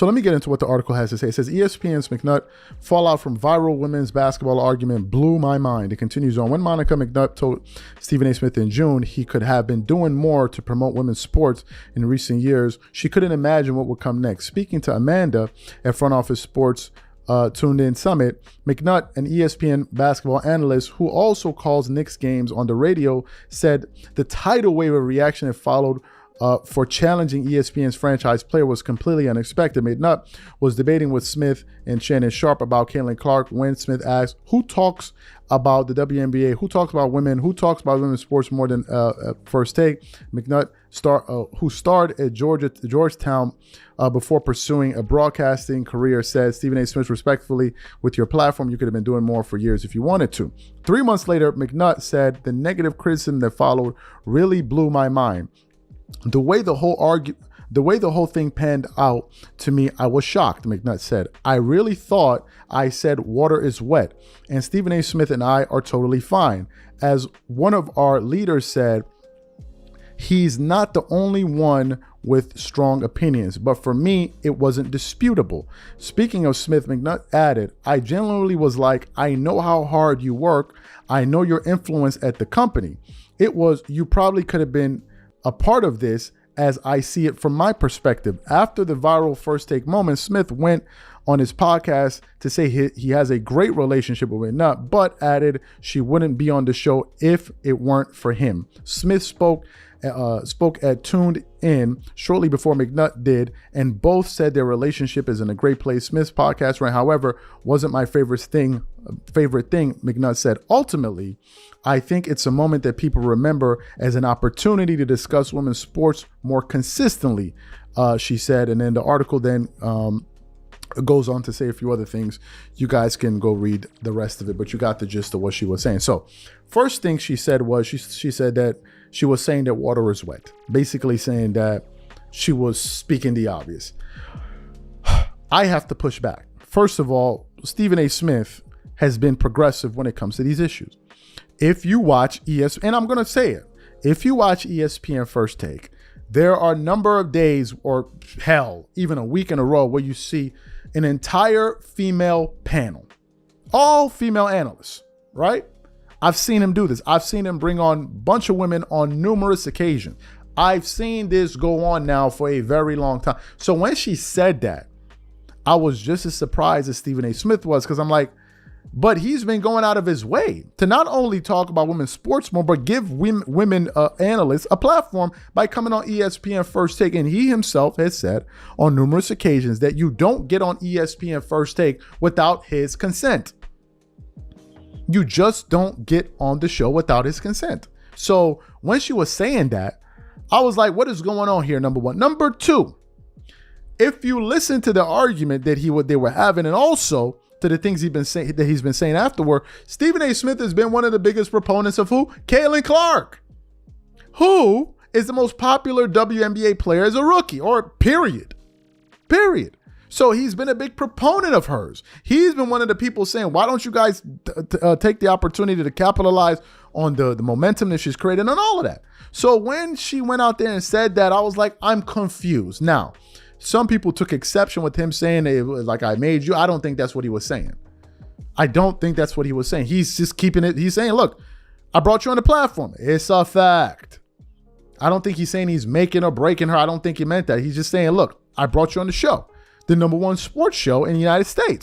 So let me get into what the article has to say. It says ESPN's McNutt fallout from viral women's basketball argument blew my mind. It continues on. When Monica McNutt told Stephen A. Smith in June he could have been doing more to promote women's sports in recent years, she couldn't imagine what would come next. Speaking to Amanda at Front Office Sports Tuned In Summit, McNutt, an ESPN basketball analyst who also calls Knicks games on the radio, said the tidal wave of reaction that followed for challenging ESPN's franchise player was completely unexpected. McNutt was debating with Smith and Shannon Sharp about Caitlin Clark when Smith asked, who talks about the WNBA? Who talks about women? Who talks about women's sports more than First Take? McNutt, who starred at Georgetown before pursuing a broadcasting career, said, Stephen A. Smith, respectfully, with your platform, you could have been doing more for years if you wanted to. 3 months later, McNutt said, the negative criticism that followed really blew my mind. The way the whole thing panned out to me, I was shocked, McNutt said. I really thought I said water is wet, and Stephen A. Smith and I are totally fine. As one of our leaders said, he's not the only one with strong opinions, but for me, it wasn't disputable. Speaking of Smith, McNutt added, I genuinely was like, I know how hard you work. I know your influence at the company. It was, you probably could have been a part of this as I see it from my perspective. After the viral First Take moment, Smith went on his podcast to say he has a great relationship with McNutt, but added she wouldn't be on the show if it weren't for him. Smith spoke at Tuned In shortly before McNutt did, and both said their relationship is in a great place. Smith's podcast run, however, wasn't my favorite thing, McNutt said. Ultimately, I think it's a moment that people remember as an opportunity to discuss women's sports more consistently, she said. And then the article then goes on to say a few other things. You guys can go read the rest of it, but you got the gist of what she was saying. So first thing she said was she said that she was saying that water is wet, basically saying that she was speaking the obvious. I have to push back. First of all, Stephen A. Smith has been progressive when it comes to these issues. If you watch ESPN, and I'm going to say it, if you watch ESPN First Take, there are a number of days, or hell, even a week in a row, where you see an entire female panel, all female analysts, right? I've seen him do this. I've seen him bring on a bunch of women on numerous occasions. I've seen this go on now for a very long time. So when she said that, I was just as surprised as Stephen A. Smith was, because I'm like, but he's been going out of his way to not only talk about women's sports more, but give women analysts a platform by coming on ESPN First Take. And he himself has said on numerous occasions that you don't get on ESPN First Take without his consent. You just don't get on the show without his consent. So when she was saying that, I was like, what is going on here? Number one. Number two, if you listen to the argument that they were having, and also to the things he's been saying afterward, Stephen A. Smith has been one of the biggest proponents of who? Caitlin Clark, who is the most popular WNBA player as a rookie, or period. So he's been a big proponent of hers. He's been one of the people saying, why don't you guys take the opportunity to capitalize on the momentum that she's created and all of that. So when she went out there and said that, I was like, I'm confused. Now, some people took exception with him saying it was like, I made you. I don't think that's what he was saying. He's just keeping it. He's saying, look, I brought you on the platform. It's a fact. I don't think he's saying he's making or breaking her. I don't think he meant that. He's just saying, look, I brought you on the show, the #1 sports show in the United States.